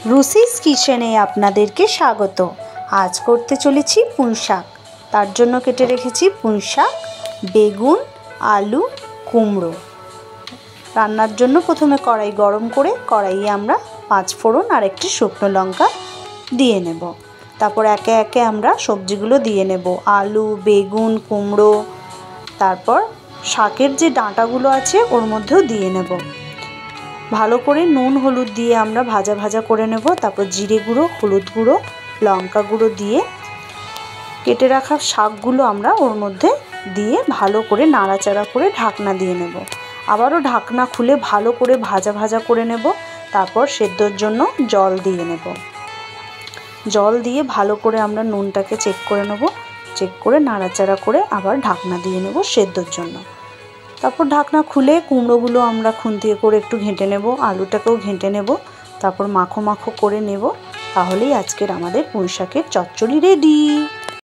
রুচিস কিচেনে আপনাদেরকে স্বাগত। আজ করতে চলেছি পুঁই শাক। তার জন্য কেটে রেখেছি পুঁই শাক, বেগুন, আলু, কুমড়ো। রান্নার জন্য প্রথমে কড়াই গরম করে কড়াইয়ে আমরা 5 ফোড়ন আর একটি শুকনো লঙ্কা দিয়ে নেব। তারপর একে একে আমরা সবজিগুলো দিয়ে নেব, আলু, বেগুন, কুমড়ো। তারপর শাকের যে ডাঁটাগুলো আছে ওর মধ্যেও দিয়ে নেব। ভালো করে নুন হলুদ দিয়ে আমরা ভাজা ভাজা করে নেব। তারপর জিরে গুঁড়ো, হলুদ গুঁড়ো, লঙ্কা গুঁড়ো দিয়ে কেটে রাখা শাকগুলো আমরা ওর মধ্যে দিয়ে ভালো করে নাড়াচাড়া করে ঢাকনা দিয়ে নেব। আবারও ঢাকনা খুলে ভালো করে ভাজা ভাজা করে নেব। তারপর সেদ্ধর জন্য জল দিয়ে নেব। জল দিয়ে ভালো করে আমরা নুনটাকে চেক করে নেব। চেক করে নাড়াচাড়া করে আবার ঢাকনা দিয়ে নেব সেদ্ধর জন্য। তারপর ঢাকনা খুলে কুমড়োগুলো আমরা খুন্তিয়ে করে একটু ঘেঁটে নেব, আলুটাকেও ঘেঁটে নেব। তারপর মাখো মাখো করে নেব। তাহলেই আজকের আমাদের পুঁই শাকের চচ্চড়ি রেডি।